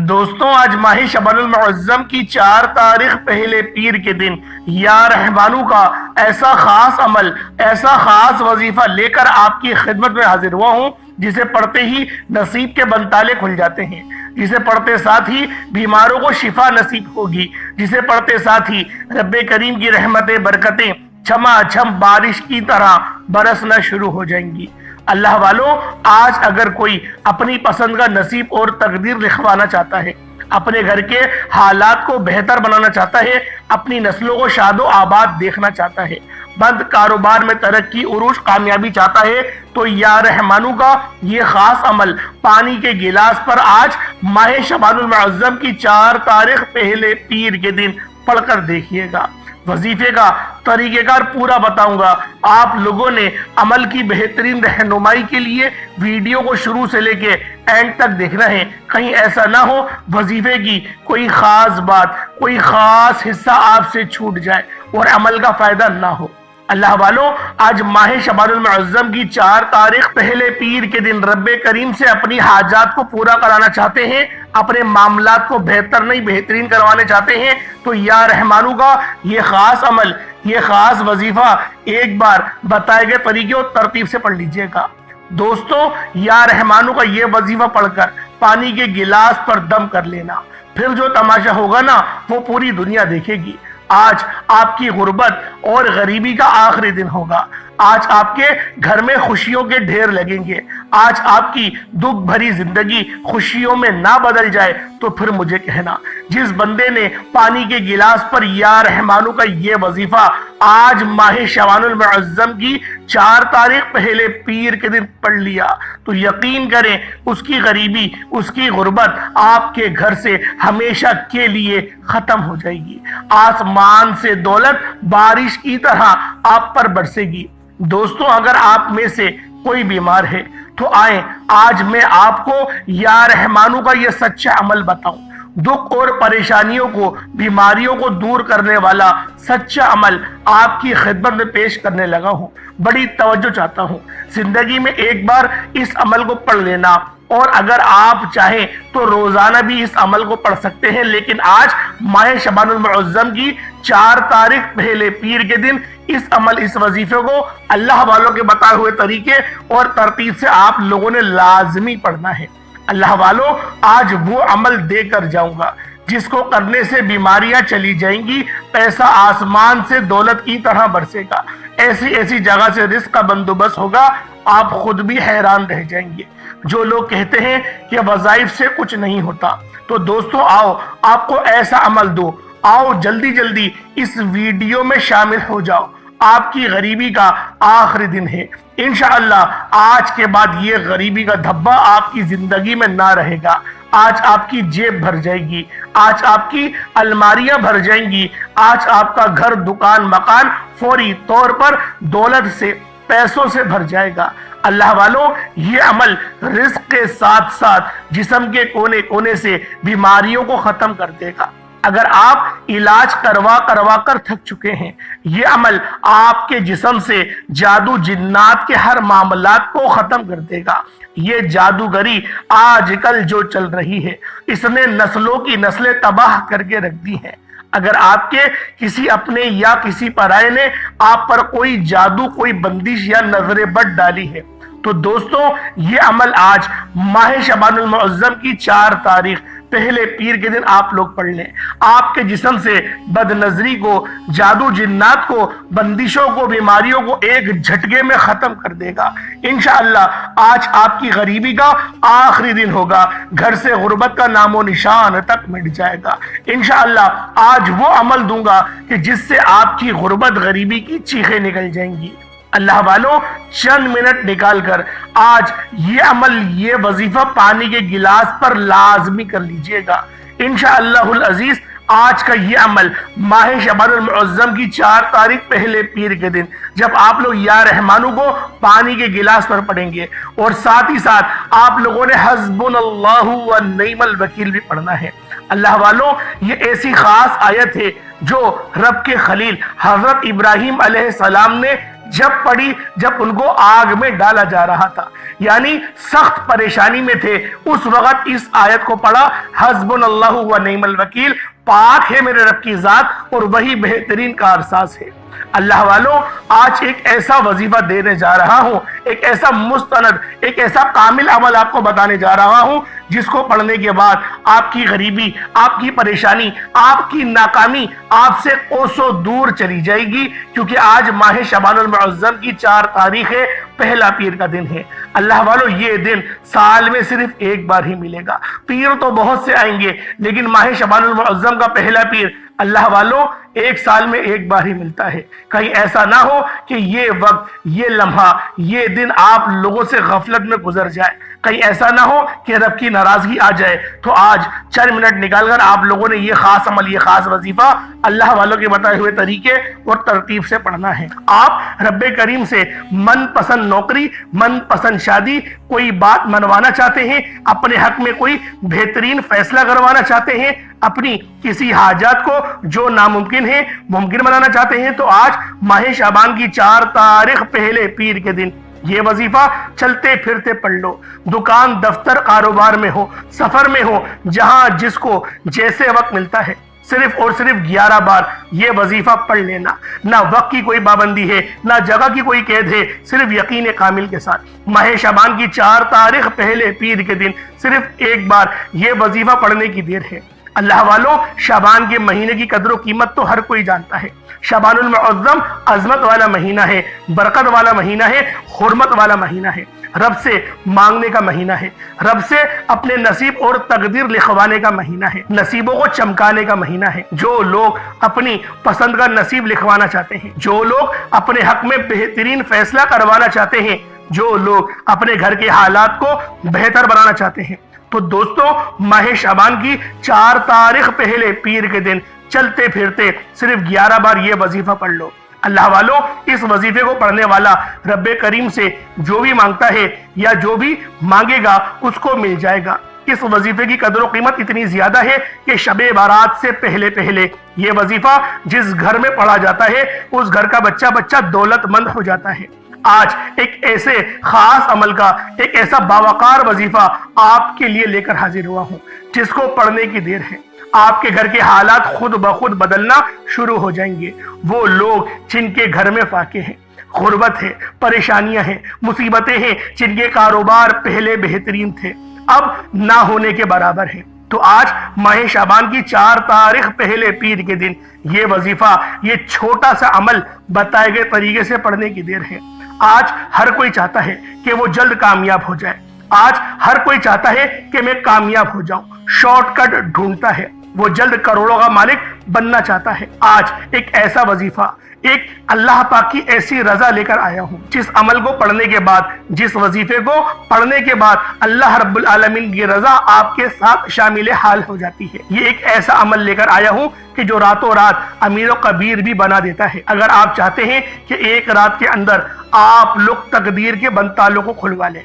دوستوں آج ماہ شعبان المعظم کی 4 تاریخ پہلے پیر کے دن یا رحمانوں کا ایسا خاص عمل، ایسا خاص وظیفہ لے کر آپ کی خدمت میں حاضر ہوا ہوں، جسے پڑھتے ہی نصیب کے بنتالے کھل جاتے ہیں، جسے پڑھتے ساتھ ہی بیماروں کو شفا نصیب ہوگی، جسے پڑھتے ساتھ ہی رب کریم کی رحمتیں برکتیں چھما چھم بارش کی طرح برسنا شروع ہو جائیں گی۔ اللہ والوں، آج اگر کوئی اپنی پسند کا نصیب اور تقدیر لکھوانا چاہتا ہے، اپنے گھر کے حالات کو بہتر بنانا چاہتا ہے، اپنی نسلوں کو شاد و آباد دیکھنا چاہتا ہے، بند کاروبار میں ترقی عروج کامیابی چاہتا ہے، تو یا رحمانوں کا یہ خاص عمل پانی کے گلاس پر آج ماہ شعبان المعظم کی 4 تاریخ پہلے پیر کے دن پڑھ کر دیکھیے گا۔ وظیفے کا طریقہ کار پورا بتاؤں گا۔ آپ لوگوں نے عمل کی بہترین رہنمائی کے لیے ویڈیو کو شروع سے لے کے اینڈ تک دیکھنا ہے، کہیں ایسا نہ ہو وظیفے کی کوئی خاص بات، کوئی خاص حصہ آپ سے چھوٹ جائے اور عمل کا فائدہ نہ ہو۔ اللہ والوں، آج ماہ شعبان المعظم کی 4 تاریخ پہلے پیر کے دن رب کریم سے اپنی حاجات کو پورا کرانا چاہتے ہیں، اپنے معاملات کو بہتر نہیں بہترین کروانے چاہتے ہیں، تو یا رحمانوں کا یہ خاص عمل، یہ خاص وظیفہ ایک بار بتائے گئے طریقے اور ترتیب سے پڑھ لیجئے گا۔ دوستوں، یا رحمانوں کا یہ وظیفہ پڑھ کر پانی کے گلاس پر دم کر لینا، پھر جو تماشا ہوگا نا وہ پوری دنیا دیکھے گی۔ آج آپ کی غربت اور غریبی کا آخری دن ہوگا۔ آج آپ کے گھر میں خوشیوں کے ڈھیر لگیں گے۔ آج آپ کی دکھ بھری زندگی خوشیوں میں نہ بدل جائے تو پھر مجھے کہنا۔ جس بندے نے پانی کے گلاس پر یا رحمانوں کا یہ وظیفہ آج ماہ شعبان المعظم کی 4 تاریخ پہلے پیر کے دن پڑھ لیا، تو یقین کریں اس کی غریبی، اس کی غربت آپ کے گھر سے ہمیشہ کے لیے ختم ہو جائے گی۔ آسمان سے دولت بارش کی طرح آپ پر برسے گی۔ دوستوں، اگر آپ میں سے کوئی بیمار ہے تو آئیں آج میں آپ کو یا رحمانوں کا یہ سچا عمل بتاؤں۔ دکھ اور پریشانیوں کو، بیماریوں کو دور کرنے والا سچا عمل آپ کی خدمت میں پیش کرنے لگا ہوں۔ بڑی توجہ چاہتا ہوں، زندگی میں ایک بار اس عمل کو پڑھ لینا، اور اگر آپ چاہیں تو روزانہ بھی اس عمل کو پڑھ سکتے ہیں، لیکن آج ماہ شعبان المعظم کی 4 تاریخ پہلے پیر کے دن اس عمل، اس وظیفے کو اللہ والوں کے بتائے ہوئے طریقے اور ترتیب سے آپ لوگوں نے لازمی پڑھنا ہے۔ اللہ والوں، آج وہ عمل دے کر جاؤں گا جس کو کرنے سے بیماریاں چلی جائیں گی، پیسہ آسمان سے دولت کی طرح برسے گا، ایسی ایسی جگہ سے رزق کا بندوبست ہوگا، آپ خود بھی حیران رہ جائیں گے۔ جو لوگ کہتے ہیں کہ وظائف سے کچھ نہیں ہوتا، تو دوستوں آؤ آپ کو ایسا عمل دو، آؤ جلدی جلدی اس ویڈیو میں شامل ہو جاؤ۔ آپ کی غریبی کا آخری دن ہے، انشاءاللہ آج کے بعد یہ غریبی کا دھبا آپ کی زندگی میں نہ رہے گا۔ آج آپ کی جیب بھر جائے گی، آج آپ کی الماریاں بھر جائیں گی، آج آپ کا گھر، دکان، مکان فوری طور پر دولت سے، پیسوں سے بھر جائے گا۔ اللہ والوں، یہ عمل رزق کے ساتھ ساتھ جسم کے کونے کونے سے بیماریوں کو ختم کر دے گا۔ اگر آپ علاج کروا کر تھک چکے ہیں، یہ عمل آپ کے جسم سے جادو جنات کے ہر معاملات کو ختم کر دے گا۔ یہ جادوگری آج کل جو چل رہی ہے، اس نے نسلوں کی نسلیں تباہ کر کے رکھ دی ہیں۔ اگر آپ کے کسی اپنے یا کسی پرائے نے آپ پر کوئی جادو، کوئی بندش یا نظر بد ڈالی ہے، تو دوستوں یہ عمل آج ماہ شعبان المعظم کی 4 تاریخ پہلے پیر کے دن آپ لوگ پڑھ لیں۔ آپ کے جسم سے بد نظری کو، جادو جنات کو، بندشوں کو، بیماریوں کو ایک جھٹکے میں ختم کر دے گا۔ انشاءاللہ آج آپ کی غریبی کا آخری دن ہوگا، گھر سے غربت کا نام و نشان تک مٹ جائے گا۔ انشاءاللہ آج وہ عمل دوں گا کہ جس سے آپ کی غربت، غریبی کی چیخیں نکل جائیں گی۔ اللہ والوں، چند منٹ نکال کر آج یہ عمل، یہ وظیفہ پانی کے گلاس پر لازمی کر لیجئے گا۔ انشاءاللہ العزیز آج کا یہ عمل ماہ شعبان المعظم کی 4 تاریخ پہلے پیر کے دن جب آپ لوگ یا رحمانوں کو پانی کے گلاس پر پڑھیں گے، اور ساتھ ہی ساتھ آپ لوگوں نے حسبنا اللہ و نعم الوکیل بھی پڑھنا ہے۔ اللہ والوں، یہ ایسی خاص آیت ہے جو رب کے خلیل حضرت ابراہیم علیہ السلام نے جب پڑی جب ان کو آگ میں ڈالا جا رہا تھا، یعنی سخت پریشانی میں تھے، اس وقت اس آیت کو پڑھا، حسبنا اللہ و نعم الوکیل، پاک ہے میرے رب کی ذات اور وہی بہترین کارساز ہے۔ اللہ والوں، آج ایک ایسا وظیفہ دینے جا رہا ہوں، ایک ایسا مستند، ایک ایسا کامل عمل آپ کو بتانے جا رہا ہوں جس کو پڑھنے کے بعد آپ کی غریبی، آپ کی پریشانی، آپ کی ناکامی آپ سے کوسوں دور چلی جائے گی، کیونکہ آج ماہ شعبان المعظم کی 4 تاریخ ہے، پہلا پیر کا دن ہے۔ اللہ والوں، یہ دن سال میں صرف ایک بار ہی ملے گا۔ پیر تو بہت سے آئیں گے، لیکن ماہ شعبان المعظم کا پہلا پیر اللہ والوں ایک سال میں ایک بار ہی ملتا ہے۔ کہیں ایسا نہ ہو کہ یہ وقت، یہ لمحہ، یہ دن آپ لوگوں سے غفلت میں گزر جائے، کہیں ایسا نہ ہو کہ رب کی ناراضگی آ جائے۔ تو آج چند منٹ نکال کر آپ لوگوں نے یہ خاص عمل، یہ خاص وظیفہ اللہ والوں کے بتائے ہوئے طریقے اور ترتیب سے پڑھنا ہے۔ آپ رب کریم سے من پسند نوکری، من پسند شادی، کوئی بات منوانا چاہتے ہیں، اپنے حق میں کوئی بہترین فیصلہ کروانا چاہتے ہیں، اپنی کسی حاجات کو جو ناممکن ہے ممکن بنانا چاہتے ہیں، تو آج ماہ شعبان کی 4 تاریخ پہلے پیر کے دن یہ وظیفہ چلتے پھرتے پڑھ لو۔ دکان، دفتر، کاروبار میں ہو، سفر میں ہو، جہاں جس کو جیسے وقت ملتا ہے، صرف اور صرف 11 بار یہ وظیفہ پڑھ لینا۔ نہ وقت کی کوئی پابندی ہے، نہ جگہ کی کوئی قید ہے، صرف یقین کامل کے ساتھ ماہ شعبان کی 4 تاریخ پہلے پیر کے دن صرف ایک بار یہ وظیفہ پڑھنے کی دیر ہے۔ اللہ والوں، شعبان کے مہینے کی قدر و قیمت تو ہر کوئی جانتا ہے۔ شعبان المعظم عظمت والا مہینہ ہے، برکت والا مہینہ ہے، حرمت والا مہینہ ہے، رب سے مانگنے کا مہینہ ہے، رب سے اپنے نصیب اور تقدیر لکھوانے کا مہینہ ہے، نصیبوں کو چمکانے کا مہینہ ہے۔ جو لوگ اپنی پسند کا نصیب لکھوانا چاہتے ہیں، جو لوگ اپنے حق میں بہترین فیصلہ کروانا چاہتے ہیں، جو لوگ اپنے گھر کے حالات کو بہتر بنانا چاہتے ہیں، تو دوستو، ماہ شعبان کی 4 تاریخ پہلے پیر کے دن چلتے پھرتے صرف 11 بار یہ وظیفہ پڑھ لو۔ اللہ والوں، اس وظیفے کو پڑھنے والا رب کریم سے جو بھی مانگتا ہے یا جو بھی مانگے گا اس کو مل جائے گا۔ اس وظیفے کی قدر و قیمت اتنی زیادہ ہے کہ شب بارات سے پہلے یہ وظیفہ جس گھر میں پڑھا جاتا ہے اس گھر کا بچہ دولت مند ہو جاتا ہے۔ آج ایک ایسے خاص عمل کا، ایک ایسا باوقار وظیفہ آپ کے لیے لے کر حاضر ہوا ہوں جس کو پڑھنے کی دیر ہے۔ آپ کے گھر کے حالات خود بخود بدلنا شروع ہو جائیں گے۔ وہ لوگ جن کے گھر میں فاقے ہیں، غربت ہے، پریشانیاں ہیں، مصیبتیں ہیں، جن کے کاروبار پہلے بہترین تھے اب نہ ہونے کے برابر ہیں، تو آج ماہ شعبان کی 4 تاریخ پہلے پیر کے دن یہ وظیفہ، یہ چھوٹا سا عمل بتائے گئے طریقے سے پڑھنے کی دیر ہے۔ آج ہر کوئی چاہتا ہے کہ وہ جلد کامیاب ہو جائے، آج ہر کوئی چاہتا ہے کہ میں کامیاب ہو جاؤں، شارٹ کٹ ڈھونڈتا ہے، وہ جلد کروڑوں کا مالک بننا چاہتا ہے۔ آج ایک ایسا وظیفہ، ایک اللہ پاک کی ایسی رضا لے کر آیا ہوں جس عمل کو پڑھنے کے بعد، جس وظیفے کو پڑھنے کے بعد اللہ رب العالمین کی رضا آپ کے ساتھ شامل حال ہو جاتی ہے۔ یہ ایک ایسا عمل لے کر آیا ہوں کہ جو راتوں رات امیر و کبیر بھی بنا دیتا ہے۔ اگر آپ چاہتے ہیں کہ ایک رات کے اندر آپ لوگ تقدیر کے بند تالوں کو کھلوا لیں،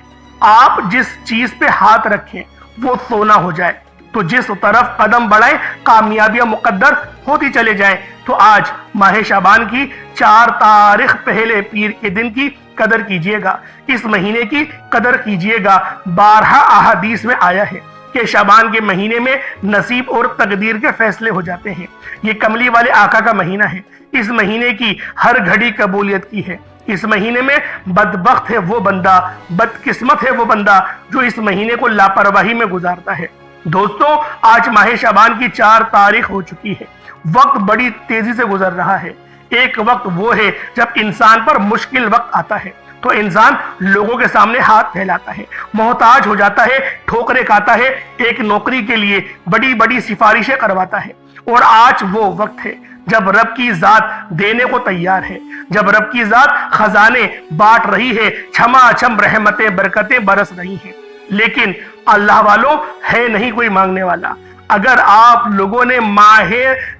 آپ جس چیز پہ ہاتھ رکھیں وہ سونا ہو جائے، تو جس طرف قدم بڑھائیں کامیابیاں مقدر ہوتی چلے جائیں، تو آج ماہ شعبان کی 4 تاریخ پہلے پیر کے دن کی قدر کیجئے گا، اس مہینے کی قدر کیجئے گا۔ 12 احادیث میں آیا ہے کہ شعبان کے مہینے میں نصیب اور تقدیر کے فیصلے ہو جاتے ہیں۔ یہ کملی والے آقا کا مہینہ ہے، اس مہینے کی ہر گھڑی قبولیت کی ہے۔ اس مہینے میں بدبخت ہے وہ بندہ، بدقسمت ہے وہ بندہ جو اس مہینے کو لاپرواہی میں گزارتا ہے۔ دوستو، آج ماہ شعبان کی 4 تاریخ ہو چکی ہے، وقت بڑی تیزی سے گزر رہا ہے۔ ایک وقت وہ ہے جب انسان پر مشکل وقت آتا ہے تو انسان لوگوں کے سامنے ہاتھ پھیلاتا ہے، محتاج ہو جاتا ہے، ٹھوکریں کھاتا ہے، ایک نوکری کے لیے بڑی بڑی سفارشیں کرواتا ہے۔ اور آج وہ وقت ہے جب رب کی ذات دینے کو تیار ہے، جب رب کی ذات خزانے بانٹ رہی ہے، چھما چھم رحمتیں برکتیں برس رہی ہیں، لیکن اللہ والوں ہے نہیں کوئی مانگنے والا۔ اگر آپ لوگوں نے ماہ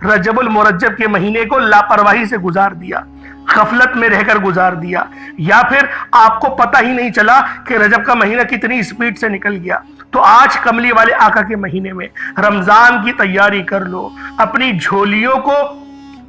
رجب المرجب کے مہینے کو لاپرواہی سے گزار دیا، غفلت میں رہ کر گزار دیا، یا پھر آپ کو پتہ ہی نہیں چلا کہ رجب کا مہینہ کتنی سپیڈ سے نکل گیا، تو آج کملی والے آقا کے مہینے میں رمضان کی تیاری کر لو، اپنی جھولیوں کو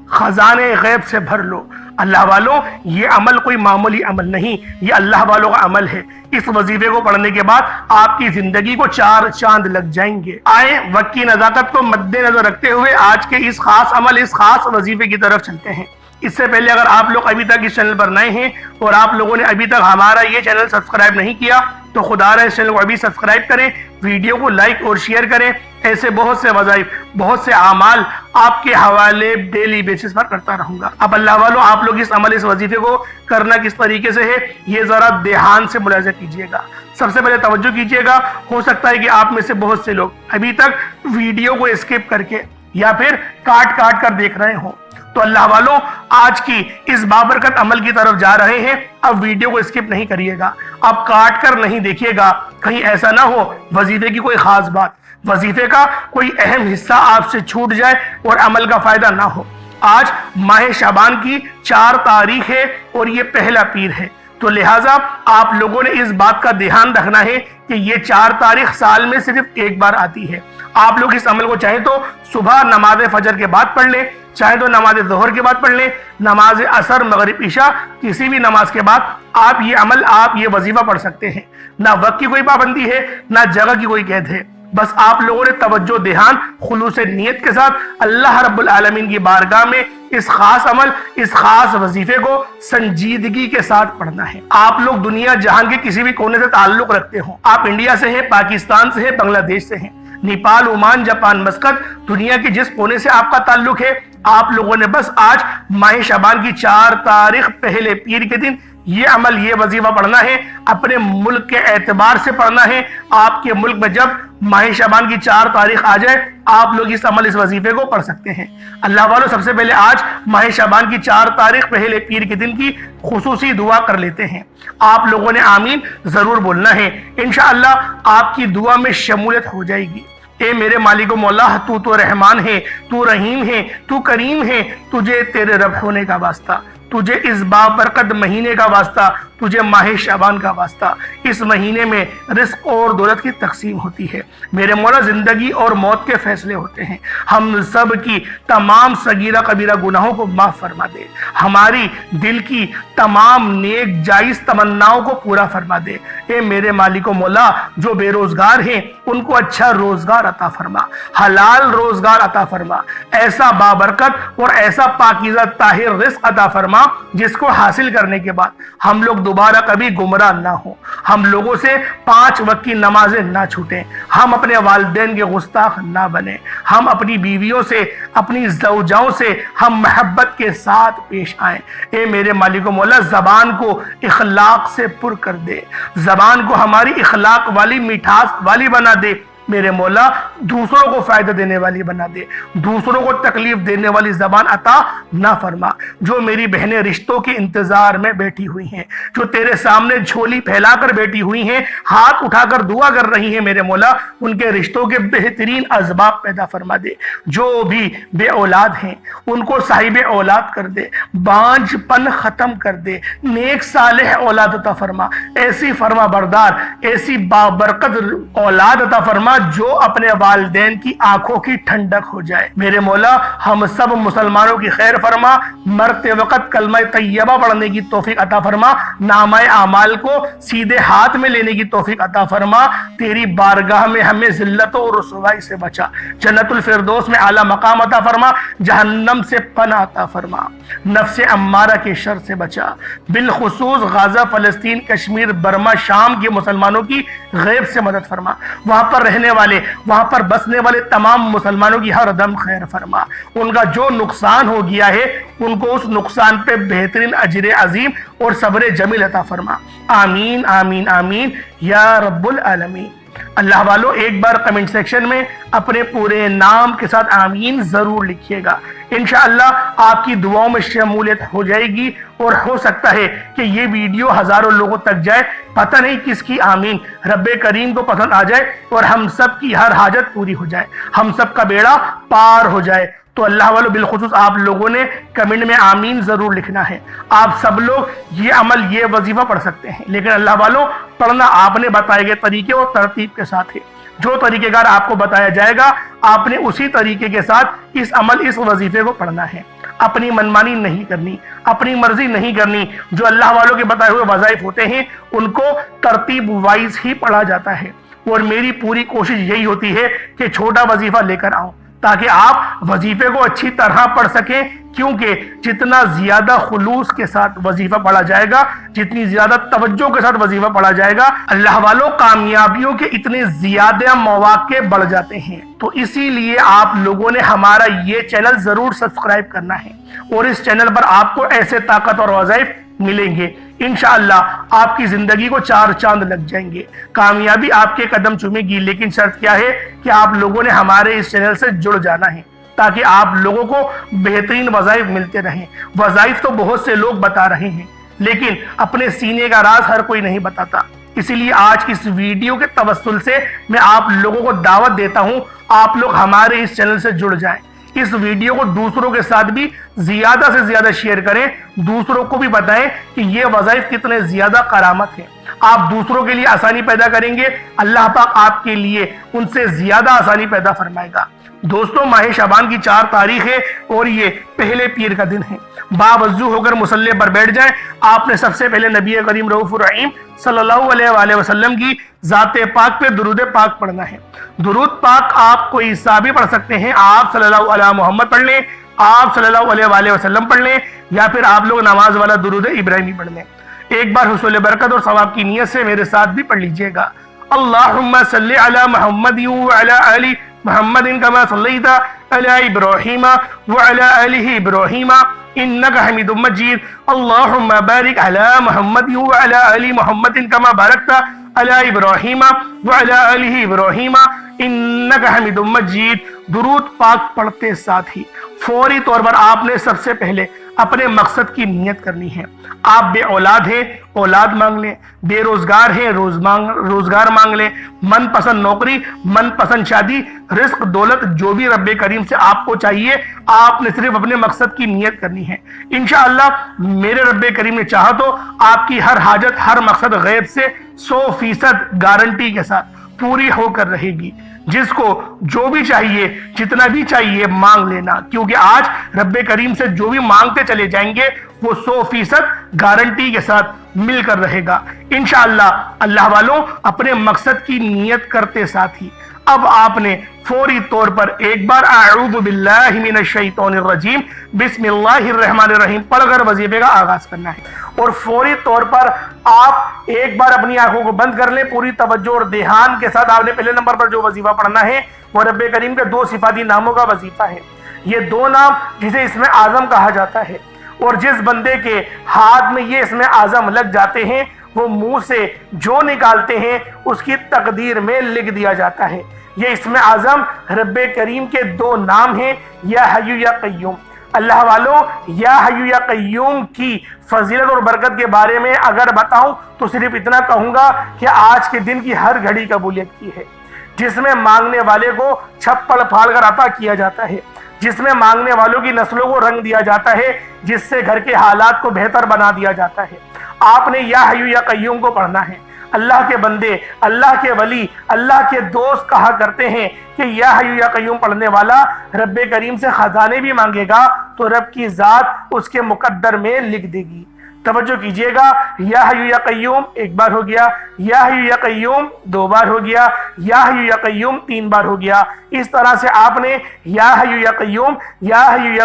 خزانے غیب سے بھر لو، اللہ والوں یہ عمل کوئی معمولی عمل نہیں، یہ اللہ والوں کا عمل ہے۔ اس وظیفے کو پڑھنے کے بعد آپ کی زندگی کو 4 چاند لگ جائیں گے۔ آئیں وقت کی نزاکت کو مد نظر رکھتے ہوئے آج کے اس خاص عمل، اس خاص وظیفے کی طرف چلتے ہیں۔ اس سے پہلے اگر آپ لوگ ابھی تک اس چینل پر نئے ہیں اور آپ لوگوں نے ابھی تک ہمارا یہ چینل سبسکرائب نہیں کیا تو خدا رہا اس چینل کو ابھی سبسکرائب کریں، ویڈیو کو لائک اور شیئر کریں۔ ایسے بہت سے وظائف، بہت سے اعمال آپ کے حوالے ڈیلی بیسس پر کرتا رہوں گا۔ اب اللہ والوں آپ لوگ اس عمل، اس وظیفے کو کرنا کس طریقے سے ہے یہ ذرا دھیان سے ملاحظہ کیجئے گا۔ سب سے پہلے توجہ کیجئے گا، ہو سکتا ہے کہ آپ میں سے بہت سے لوگ ابھی تک ویڈیو کو اسکپ کر کے یا پھر کاٹ کاٹ کر دیکھ رہے ہوں، تو اللہ والوں آج کی اس بابرکت عمل کی طرف جا رہے ہیں۔ اب ویڈیو کو اسکپ نہیں کریے گا، اب کاٹ کر نہیں دیکھیے گا، کہیں ایسا نہ ہو وظیفے کی کوئی خاص بات، وظیفے کا کوئی اہم حصہ آپ سے چھوٹ جائے اور عمل کا فائدہ نہ ہو۔ آج ماہ شعبان کی 4 تاریخ ہے اور یہ پہلا پیر ہے، تو لہٰذا آپ لوگوں نے اس بات کا دھیان رکھنا ہے کہ یہ 4 تاریخ سال میں صرف ایک بار آتی ہے۔ آپ لوگ اس عمل کو چاہیں تو صبح نماز فجر کے بعد پڑھ لیں، چاہے تو نماز ظہر کے بعد پڑھ لیں، نماز عصر، مغرب، عشاء، کسی بھی نماز کے بعد آپ یہ عمل، آپ یہ وظیفہ پڑھ سکتے ہیں۔ نہ وقت کی کوئی پابندی ہے، نہ جگہ کی کوئی قید ہے، بس آپ لوگوں نے توجہ، دھیان، خلوص نیت کے ساتھ اللہ رب العالمین کی بارگاہ میں اس خاص عمل، اس خاص وظیفے کو سنجیدگی کے ساتھ پڑھنا ہے۔ آپ لوگ دنیا جہان کے کسی بھی کونے سے تعلق رکھتے ہوں، آپ انڈیا سے ہیں، پاکستان سے ہیں، بنگلہ دیش سے ہیں، نیپال، عمان، جاپان، مسقط، دنیا کے جس کونے سے آپ کا تعلق ہے، آپ لوگوں نے بس آج ماہ شعبان کی 4 تاریخ پہلے پیر کے دن یہ عمل، یہ وظیفہ پڑھنا ہے۔ اپنے ملک کے اعتبار سے پڑھنا ہے۔ آپ کے ملک میں جب ماہ شعبان کی 4 تاریخ آ جائے آپ لوگ اس عمل، اس وظیفے کو پڑھ سکتے ہیں۔ اللہ والوں سب سے پہلے آج ماہ شعبان کی 4 تاریخ پہلے پیر کے دن کی خصوصی دعا کر لیتے ہیں۔ آپ لوگوں نے آمین ضرور بولنا ہے، انشاءاللہ آپ کی دعا میں شمولیت ہو جائے گی۔ اے میرے مالک و مولا، تو رحمان ہے، تو رحیم ہے، تو کریم ہے، تجھے تیرے رب ہونے کا واسطہ، تجھے اس بابرکت مہینے کا واسطہ، تجھے ماہ شعبان کا واسطہ۔ اس مہینے میں رزق اور دولت کی تقسیم ہوتی ہے، میرے مولا زندگی اور موت کے فیصلے ہوتے ہیں۔ ہم سب کی تمام صغیرہ کبیرہ گناہوں کو معاف فرما دے، ہماری دل کی تمام نیک جائز تمناؤں کو پورا فرما دے۔ اے میرے مالک و مولا، جو بے روزگار ہیں ان کو اچھا روزگار عطا فرما، حلال روزگار عطا فرما، ایسا بابرکت اور ایسا پاکیزہ طاہر رزق عطا فرما جس کو حاصل کرنے کے بعد ہم لوگ دوبارہ کبھی گمراہ نہ ہوں، ہم لوگوں سے 5 وقت کی نمازیں نہ چھوٹیں، ہم اپنے والدین کے گستاخ نہ بنیں، ہم اپنی بیویوں سے، اپنی زوجاؤں سے ہم محبت کے ساتھ پیش آئیں۔ اے میرے مالک و مولا، زبان کو اخلاق سے پر کر دے، زبان کو ہماری اخلاق والی، مٹھاس والی بنا دے، میرے مولا دوسروں کو فائدہ دینے والی بنا دے، دوسروں کو تکلیف دینے والی زبان عطا نہ فرما۔ جو میری بہنیں رشتوں کے انتظار میں بیٹھی ہوئی ہیں، جو تیرے سامنے جھولی پھیلا کر بیٹھی ہوئی ہیں، ہاتھ اٹھا کر دعا کر رہی ہیں، میرے مولا ان کے رشتوں کے بہترین اسباب پیدا فرما دے۔ جو بھی بے اولاد ہیں ان کو صاحب اولاد کر دے، بانجھ پن ختم کر دے، نیک صالح اولاد عطا فرما، ایسی فرما بردار، ایسی بابرکت اولاد عطا فرما جو اپنے والدین کی آنکھوں کی ٹھنڈک ہو جائے۔ میرے مولا ہم سب مسلمانوں کی خیر فرما، مرتے وقت کلمہ طیبہ پڑھنے کی توفیق عطا فرما، نامہ اعمال کو سیدھے ہاتھ میں لینے کی توفیق عطا فرما، تیری بارگاہ میں ہمیں ذلت و رسوائی سے بچا، جنت الفردوس میں اعلیٰ مقام عطا فرما، جہنم سے پناہ عطا فرما، نفس امارہ کے شر سے بچا، بالخصوص غزہ، فلسطین، کشمیر، برما، شام کے مسلمانوں کی غیب سے مدد فرما، وہاں پر رہنے والے، وہاں پر بسنے والے تمام مسلمانوں کی ہر دم خیر فرما، ان کا جو نقصان ہو گیا ہے ان کو اس نقصان پہ بہترین اجر عظیم اور صبر جمیل عطا فرما۔ آمین آمین آمین یا رب العالمین۔ اللہ والوں ایک بار کمنٹ سیکشن میں اپنے پورے نام کے ساتھ آمین ضرور لکھیے گا، انشاءاللہ آپ کی دعاؤں میں شمولیت ہو جائے گی، اور ہو سکتا ہے کہ یہ ویڈیو ہزاروں لوگوں تک جائے، پتہ نہیں کس کی آمین رب کریم کو پسند آ جائے اور ہم سب کی ہر حاجت پوری ہو جائے، ہم سب کا بیڑا پار ہو جائے۔ تو اللہ والوں بالخصوص آپ لوگوں نے کمنٹ میں آمین ضرور لکھنا ہے۔ آپ سب لوگ یہ عمل، یہ وظیفہ پڑھ سکتے ہیں، لیکن اللہ والوں پڑھنا آپ نے بتائے گئے طریقے اور ترتیب کے ساتھ ہے۔ جو طریقہ کار آپ کو بتایا جائے گا آپ نے اسی طریقے کے ساتھ اس عمل، اس وظیفے کو پڑھنا ہے۔ اپنی منمانی نہیں کرنی، اپنی مرضی نہیں کرنی۔ جو اللہ والوں کے بتائے ہوئے وظائف ہوتے ہیں ان کو ترتیب وائز ہی پڑھا جاتا ہے، اور میری پوری کوشش یہی ہوتی ہے کہ چھوٹا وظیفہ لے کر آؤں تاکہ آپ وظیفے کو اچھی طرح پڑھ سکیں، کیونکہ جتنا زیادہ خلوص کے ساتھ وظیفہ پڑھا جائے گا، جتنی زیادہ توجہ کے ساتھ وظیفہ پڑھا جائے گا، اللہ والوں کامیابیوں کے اتنے زیادہ مواقع بڑھ جاتے ہیں۔ تو اسی لیے آپ لوگوں نے ہمارا یہ چینل ضرور سبسکرائب کرنا ہے، اور اس چینل پر آپ کو ایسے طاقت اور وظائف ملیں گے۔ انشاءاللہ آپ کی زندگی کو 4 چاند لگ جائیں گے، کامیابی آپ کے قدم چومے گی، لیکن شرط کیا ہے کہ آپ لوگوں نے ہمارے اس چینل سے جڑ جانا ہے تاکہ آپ لوگوں کو بہترین وظائف ملتے رہیں۔ وظائف تو بہت سے لوگ بتا رہے ہیں، لیکن اپنے سینے کا راز ہر کوئی نہیں بتاتا۔ اسی لیے آج اس ویڈیو کے توسل سے میں آپ لوگوں کو دعوت دیتا ہوں، آپ لوگ ہمارے اس چینل سے جڑ جائیں، اس ویڈیو کو دوسروں کے ساتھ بھی زیادہ سے زیادہ شیئر کریں، دوسروں کو بھی بتائیں کہ یہ وظائف کتنے زیادہ کرامت ہیں۔ آپ دوسروں کے لیے آسانی پیدا کریں گے، اللہ پاک آپ کے لیے ان سے زیادہ آسانی پیدا فرمائے گا۔ دوستوں، ماہ شعبان کی 4 تاریخ ہے اور یہ پہلے پیر کا دن ہے۔ باوضو ہو کر مصلی پر بیٹھ جائیں۔ آپ نے سب سے پہلے نبی کریم رؤوف الرحیم صلی اللہ علیہ وآلہ وسلم کی ذات پاک پہ درود پاک پڑھنا ہے۔ درود پاک آپ کوئی حصہ بھی پڑھ سکتے ہیں، آپ صلی اللہ علیہ محمد پڑھ لیں، آپ صلی اللہ علیہ وآلہ وسلم پڑھ لیں، یا پھر آپ لوگ نماز والا درود ابراہیمی پڑھ لیں۔ ایک بار حصول برکت اور ثواب کی نیت سے میرے ساتھ بھی پڑھ لیجئے گا۔ اللہم صلی علی محمد وعلی آل محمد کما صلیت علی ابراہیم وعلی آل ابراہیم انک حمید مجید۔ اللہم بارک علی محمد وعلی آل محمد کما بارکت علی ابراہیم وعلی آل ابراہیم انک حمید مجید۔ درود پاک پڑھتے ساتھ ہی فوری طور پر آپ نے سب سے پہلے اپنے مقصد کی نیت کرنی ہے۔ آپ بے اولاد ہیں، اولاد مانگ لیں، بے روزگار ہیں، روزگار مانگ لیں، من پسند نوکری، من پسند شادی، رزق، دولت، جو بھی رب کریم سے آپ کو چاہیے، آپ نے صرف اپنے مقصد کی نیت کرنی ہے۔ انشاءاللہ میرے رب کریم نے چاہا تو آپ کی ہر حاجت، ہر مقصد غیب سے 100% گارنٹی کے ساتھ پوری ہو کر رہے گی۔ جس کو جو بھی چاہیے، جتنا بھی چاہیے مانگ لینا، کیونکہ آج رب کریم سے جو بھی مانگتے چلے جائیں گے وہ 100% گارنٹی کے ساتھ مل کر رہے گا انشاءاللہ۔ اللہ والوں، اپنے مقصد کی نیت کرتے ساتھ ہی اب آپ نے فوری طور پر ایک بار اعوذ باللہ من الشیطان الرجیم بسم اللہ الرحمن الرحیم پڑھ کر وظیفے کا آغاز کرنا ہے، اور فوری طور پر آپ ایک بار اپنی آنکھوں کو بند کر لیں، پوری توجہ اور دھیان کے ساتھ آپ نے پہلے نمبر پر جو وظیفہ پڑھنا ہے وہ رب کریم کے 2 صفاتی ناموں کا وظیفہ ہے۔ یہ 2 نام جسے اسم اعظم کہا جاتا ہے، اور جس بندے کے ہاتھ میں یہ اسم اعظم لگ جاتے ہیں وہ منہ سے جو نکالتے ہیں اس کی تقدیر میں لکھ دیا جاتا ہے۔ یہ اسم اعظم رب کریم کے 2 نام ہیں، یا حی یا قیوم۔ اللہ والوں، یا حی یا قیوم کی فضیلت اور برکت کے بارے میں اگر بتاؤں تو صرف اتنا کہوں گا کہ آج کے دن کی ہر گھڑی قبولیت کی ہے، جس میں مانگنے والے کو چھپڑ پھاڑ کر عطا کیا جاتا ہے، جس میں مانگنے والوں کی نسلوں کو رنگ دیا جاتا ہے، جس سے گھر کے حالات کو بہتر بنا دیا جاتا ہے۔ آپ نے یا حی یا قیوم کو پڑھنا ہے۔ اللہ کے بندے، اللہ کے ولی، اللہ کے دوست کہا کرتے ہیں کہ یا حی یا قیوم پڑھنے والا رب کریم سے خزانے بھی مانگے گا تو رب کی ذات اس کے مقدر میں لکھ دے گی۔ توجہ کیجئے گا، یا حی یا قیوم 1 بار ہو گیا، یا حی یا قیوم 2 بار ہو گیا، یا حی یا قیوم 3 بار ہو گیا۔ اس طرح سے آپ نے یا حی یا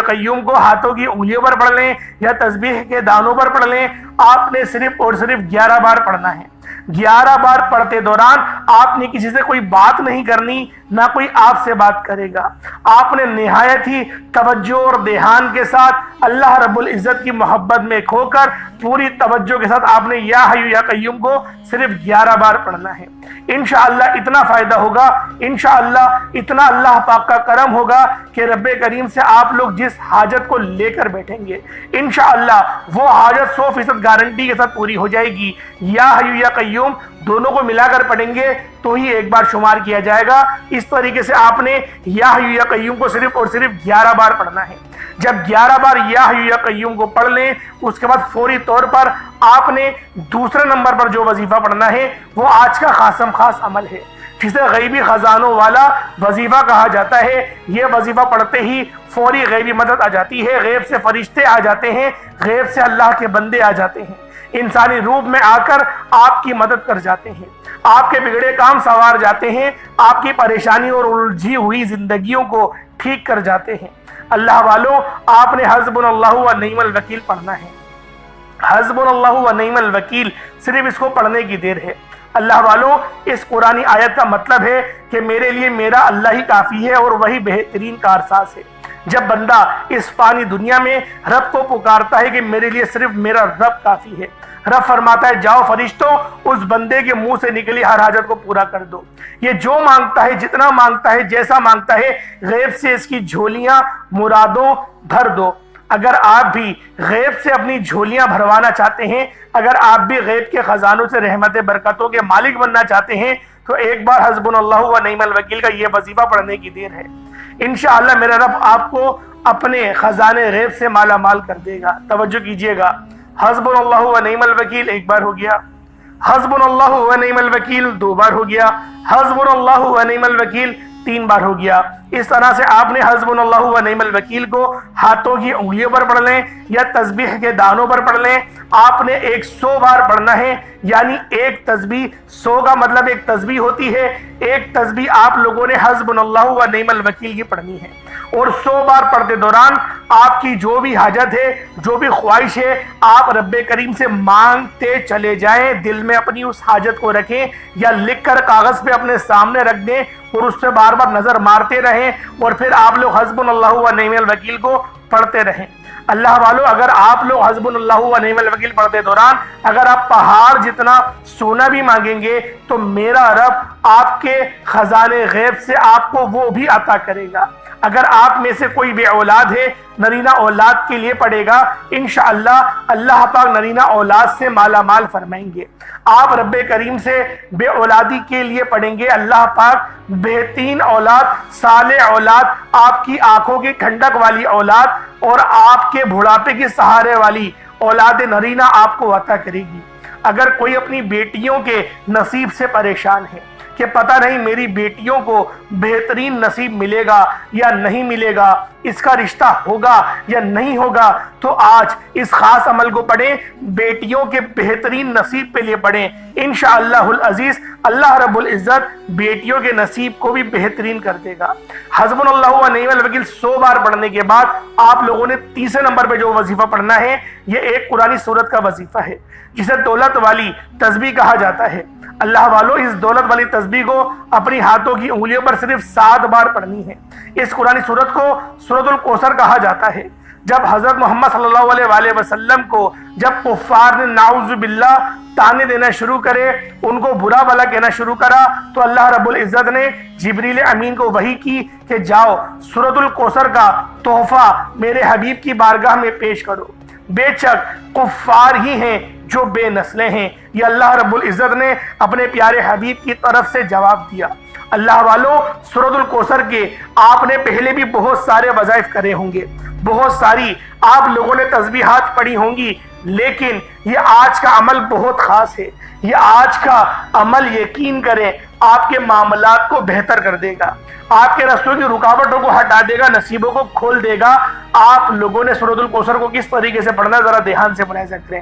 قیوم کو ہاتھوں کی انگلیوں پر پڑھ لیں یا تسبیح کے دانوں پر پڑھ لیں۔ آپ نے صرف اور صرف 11 بار پڑھنا ہے۔ 11 بار پڑھتے دوران آپ نے کسی سے کوئی بات نہیں کرنی، نہ کوئی آپ سے بات کرے گا۔ آپ نے نہایت ہی توجہ اور دھیان کے ساتھ اللہ رب العزت کی محبت میں کھو کر پوری توجہ کے ساتھ آپ نے یا حی یا قیوم کو صرف 11 بار پڑھنا ہے۔ انشاءاللہ اتنا فائدہ ہوگا، انشاءاللہ اتنا اللہ پاک کا کرم ہوگا کہ رب کریم سے آپ لوگ جس حاجت کو لے کر بیٹھیں گے انشاءاللہ وہ حاجت 100% گارنٹی کے ساتھ پوری ہو جائے گی۔ یا حی یا قیوم دونوں کو ملا کر پڑھیں گے تو ہی ایک بار شمار کیا جائے گا۔ اس طریقے سے آپ نے یا حی یا قیوم کو صرف اور صرف 11 بار پڑھنا ہے۔ جب 11 بار یا حی یا قیوم کو پڑھ لیں اس کے بعد فوری طور پر آپ نے دوسرے نمبر پر جو وظیفہ پڑھنا ہے وہ آج کا خاص عمل ہے۔ جسے غیبی خزانوں والا وظیفہ کہا جاتا ہے۔ یہ وظیفہ پڑھتے ہی فوری غیبی مدد آ جاتی ہے، غیب سے فرشتے آ جاتے ہیں، غیب سے اللہ کے بندے آ جاتے ہیں، انسانی روپ میں آ کر آپ کی مدد کر جاتے ہیں، آپ کے بگڑے کام سنوار جاتے ہیں، آپ کی پریشانی اور الجھی ہوئی زندگیوں کو ٹھیک کر جاتے ہیں۔ اللہ والوں، آپ نے حسبنا اللہ و نعم الوکیل پڑھنا ہے۔ حسبنا اللہ و نعم الوکیل، صرف اس کو پڑھنے کی دیر ہے۔ اللہ والوں، اس قرآنی آیت کا مطلب ہے کہ میرے لیے میرا اللہ ہی کافی ہے اور وہی بہترین کارساز ہے۔ جب بندہ اس فانی دنیا میں رب کو پکارتا ہے کہ میرے لیے صرف میرا رب کافی ہے، رب فرماتا ہے جاؤ فرشتوں، اس بندے کے منہ سے نکلی ہر حاجت کو پورا کر دو۔ یہ جو مانگتا ہے، جتنا مانگتا ہے، جیسا مانگتا ہے، غیب سے اس کی جھولیاں مرادوں بھر دو۔ اگر آپ بھی غیب سے اپنی جھولیاں بھروانا چاہتے ہیں، اگر آپ بھی غیب کے خزانوں سے رحمت برکتوں کے مالک بننا چاہتے ہیں، تو ایک بار حسبنا اللہ و نعم الوکیل کا یہ وظیفہ پڑھنے کی دیر ہے۔ انشاءاللہ میرا رب آپ کو اپنے خزانے غیب سے مالا مال کر دے گا۔ توجہ کیجئے گا، حسبنا اللہ و نعم الوکیل ایک بار ہو گیا، حسبنا اللہ و نعم الوکیل دو بار ہو گیا، حسبنا اللہ و نعم الوکیل تین بار ہو گیا۔ اس طرح سے آپ نے حسبنا اللہ و نعم الوکیل کو ہاتھوں کی انگلیوں پر پڑھ لیں یا تسبیح کے دانوں پر پڑھ لیں۔ آپ نے 100 بار پڑھنا ہے، یعنی ایک تسبیح، 100 کا مطلب ایک تسبیح ہوتی ہے، ایک تسبیح آپ لوگوں نے حسبنا اللہ و نعم الوکیل کی پڑھنی ہے۔ اور 100 بار پڑھتے دوران آپ کی جو بھی حاجت ہے، جو بھی خواہش ہے، آپ رب کریم سے مانگتے چلے جائیں، دل میں اپنی اس حاجت کو رکھیں یا لکھ کر کاغذ پہ اپنے سامنے رکھ دیں اور اس پہ بار بار نظر مارتے رہیں، اور پھر آپ لوگ حسبنا اللہ و نعم الوکیل کو پڑھتے رہیں۔ اللہ والوں، اگر آپ لوگ حسبنا اللہ و نعم الوکیل پڑھتے دوران اگر آپ پہاڑ جتنا سونا بھی مانگیں گے تو میرا رب آپ کے خزانے غیب سے آپ کو وہ بھی عطا کرے گا۔ اگر آپ میں سے کوئی بے اولاد ہے، نرینہ اولاد کے لیے پڑھے گا، انشاءاللہ اللہ پاک نرینہ اولاد سے مالا مال فرمائیں گے۔ آپ رب کریم سے بے اولادی کے لیے پڑھیں گے، اللہ پاک بہترین اولاد، صالح اولاد، آپ کی آنکھوں کی ٹھنڈک والی اولاد اور آپ کے بڑھاپے کے سہارے والی اولاد نرینہ آپ کو عطا کرے گی۔ اگر کوئی اپنی بیٹیوں کے نصیب سے پریشان ہے کہ پتہ نہیں میری بیٹیوں کو بہترین نصیب ملے گا یا نہیں ملے گا، اس کا رشتہ ہوگا یا نہیں ہوگا، تو آج اس خاص عمل کو پڑھیں، بیٹیوں کے بہترین نصیب پہ لیے پڑھیں۔ انشاءاللہ العزیز اللہ رب العزت بیٹیوں کے نصیب کو بھی بہترین کر دے گا۔ حسبنا اللہ و نعم الوکیل 100 بار پڑھنے کے بعد آپ لوگوں نے تیسرے نمبر پہ جو وظیفہ پڑھنا ہے، یہ ایک قرآنی سورت کا وظیفہ ہے جسے دولت والی تسبیح کہا جاتا ہے۔ اللہ والوں، اس دولت والی تسبیح کو اپنی ہاتھوں کی انگلیوں پر صرف 7 بار پڑھنی ہے۔ اس قرآنی سورت کو سورۃ الکوثر کہا جاتا ہے۔ جب حضرت محمد صلی اللہ علیہ وآلہ وسلم کو جب کفار نے نعوذ باللہ تانے دینا شروع کرے، ان کو برا بھلا کہنا شروع کرا، تو اللہ رب العزت نے جبریل امین کو وحی کی کہ جاؤ سورۃ الکوثر کا تحفہ میرے حبیب کی بارگاہ میں پیش کرو۔ بے شک کفار ہی ہیں جو بے نسلیں ہیں، یہ اللہ رب العزت نے اپنے پیارے حبیب کی طرف سے جواب دیا۔ اللہ والوں، سورۃ الکوثر کے آپ نے پہلے بھی بہت سارے وظائف کرے ہوں گے، بہت ساری آپ لوگوں نے تسبیحات پڑھی ہوں گی، لیکن یہ آج کا عمل بہت خاص ہے۔ یہ آج کا عمل یقین کریں آپ کے معاملات کو بہتر کر دے گا، آپ کے رستوں کی رکاوٹوں کو ہٹا دے گا، نصیبوں کو کھول دے گا۔ آپ لوگوں نے سورۃ الکوثر کو کس طریقے سے پڑھنا ہے ذرا دھیان سے ملاحظہ کریں۔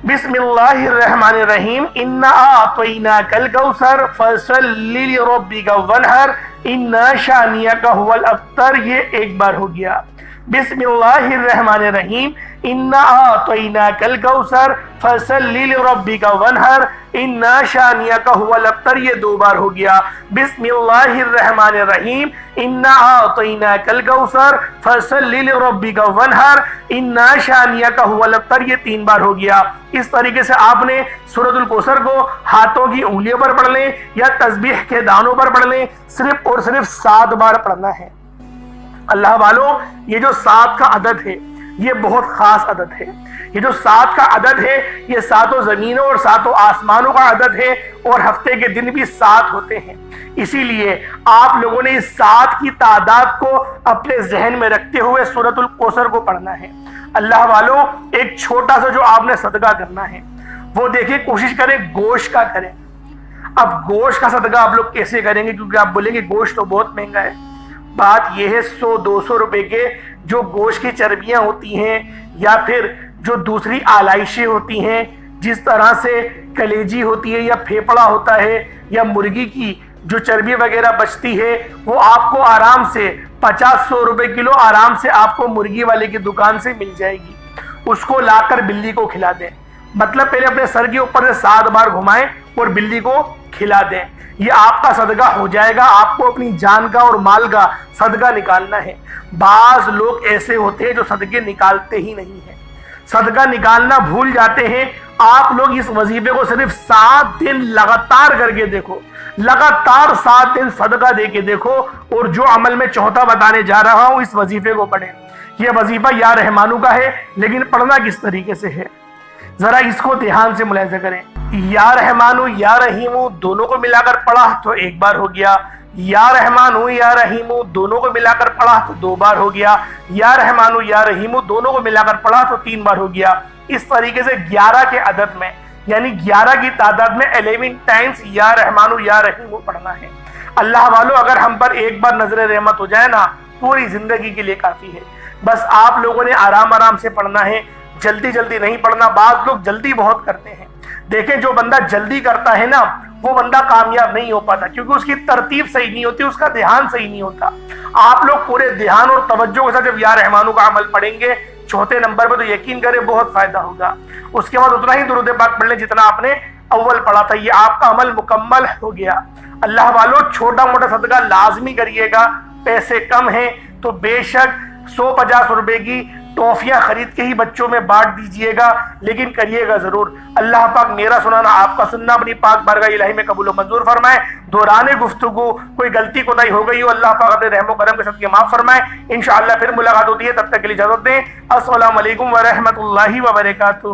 بسم اللہ الرحمن الرحیم، انا اعطیناک الکوثر فصل لربک وانحر ان شانئک ھو الابتر، یہ ایک بار ہو گیا۔ بسم اللہ الرحمن الرحیم، انا اعطیناک الکوثر فصل لربک وانحر ان شانئک ھو الابتر، یہ 2 بار ہو گیا۔ بسم اللہ الرحمن الرحیم، انا اعطیناک الکوثر فصل لربک وانحر ان شانئک ھو الابتر، یہ 3 بار ہو گیا۔ اس طریقے سے آپ نے سورۃ الکوثر کو ہاتھوں کی انگلیوں پر پڑھ لیں یا تسبیح کے دانوں پر پڑھ لیں، صرف اور صرف 7 بار پڑھنا ہے۔ اللہ والوں، یہ جو 7 کا عدد ہے یہ بہت خاص عدد ہے۔ یہ جو 7 کا عدد ہے یہ 7 زمینوں اور 7 آسمانوں کا عدد ہے، اور ہفتے کے دن بھی 7 ہوتے ہیں۔ اسی لیے آپ لوگوں نے اس 7 کی تعداد کو اپنے ذہن میں رکھتے ہوئے سورۃ الکوثر کو پڑھنا ہے۔ اللہ والوں، ایک چھوٹا سا جو آپ نے صدقہ کرنا ہے وہ دیکھیں، کوشش کریں گوشت کا کریں۔ اب گوشت کا صدقہ آپ لوگ کیسے کریں گے؟ کیونکہ آپ بولیں گے گوشت تو بہت مہنگا ہے. بات یہ ہے 100-200 روپے کے جو گوشت کی چربیاں ہوتی ہیں یا پھر جو دوسری آلائشیں ہوتی ہیں، جس طرح سے کلیجی ہوتی ہے یا پھیپڑا ہوتا ہے یا مرغی کی جو چربی وغیرہ بچتی ہے، وہ آپ کو آرام سے 50-100 روپے کلو آرام سے آپ کو مرغی والے کی دکان سے مل جائے گی. اس کو لا کر بلی کو کھلا دیں. مطلب پہلے اپنے سر کے اوپر سے 7 بار گھمائیں اور بلی کو کھلا دیں. یہ آپ کا صدقہ ہو جائے گا. آپ کو اپنی جان کا اور مال کا صدقہ نکالنا ہے. بعض لوگ ایسے ہوتے ہیں جو صدقے نکالتے ہی نہیں ہیں، صدقہ نکالنا بھول جاتے ہیں. آپ لوگ اس وظیفے کو صرف 7 دن لگاتار کر کے دیکھو، لگاتار 7 دن صدقہ دے کے دیکھو، اور جو عمل میں چوتھا بتانے جا رہا ہوں اس وظیفے کو پڑھیں. یہ وظیفہ یا رحمانو کا ہے، لیکن پڑھنا کس طریقے سے ہے ذرا اس کو دھیان سے ملاحظہ کریں. یا رحمانو یا رحیمو دونوں کو ملا کر پڑھا تو 1 بار ہو گیا. یا رحمانو یا رحیمو دونوں کو ملا کر پڑھا تو 2 بار ہو گیا. یا رحمانو یا رحیمو دونوں کو ملا کر پڑھا تو 3 بار ہو گیا. اس طریقے سے 11 کے عدد میں، یعنی 11 کی تعداد میں 11 ٹائمز یا رحمانو یا رحیمو پڑھنا ہے. اللہ والو اگر ہم پر 1 بار نظر رحمت ہو جائے نا، پوری زندگی کے لیے کافی ہے. بس آپ لوگوں نے آرام آرام سے پڑھنا ہے، جلدی جلدی نہیں پڑھنا. بعض لوگ جلدی بہت کرتے ہیں. دیکھیں جو بندہ جلدی کرتا ہے نا وہ بندہ کامیاب نہیں ہو پاتا، کیونکہ اس کی ترتیب صحیح نہیں ہوتی، اس کا دھیان صحیح نہیں ہوتا. آپ لوگ پورے دھیان اور توجہ کے ساتھ جب یا رحمانو کا عمل پڑھیں گے چوتھے نمبر پہ، تو یقین کریں بہت فائدہ ہوگا. اس کے بعد اتنا ہی درود پاک پڑھ لیں جتنا آپ نے اول پڑھا تھا. یہ آپ کا عمل مکمل ہو گیا. اللہ والو چھوٹا موٹا صدقہ لازمی کریے گا. پیسے کم ہیں تو بے شک 150 روپے کی ٹافیاں خرید کے ہی بچوں میں بانٹ دیجئے گا، لیکن کریے گا ضرور. اللہ پاک میرا سنانا آپ کا سننا اپنی پاک بارگاہ الہی میں قبول و منظور فرمائے. دوران گفتگو کوئی غلطی کوتاہی ہو گئی ہو، اللہ پاک اپنے رحم و کرم کے صدقے معاف فرمائے. انشاءاللہ پھر ملاقات ہوتی ہے، تب تک کے لیے اجازت دیں. السلام علیکم ورحمۃ اللہ وبرکاتہ.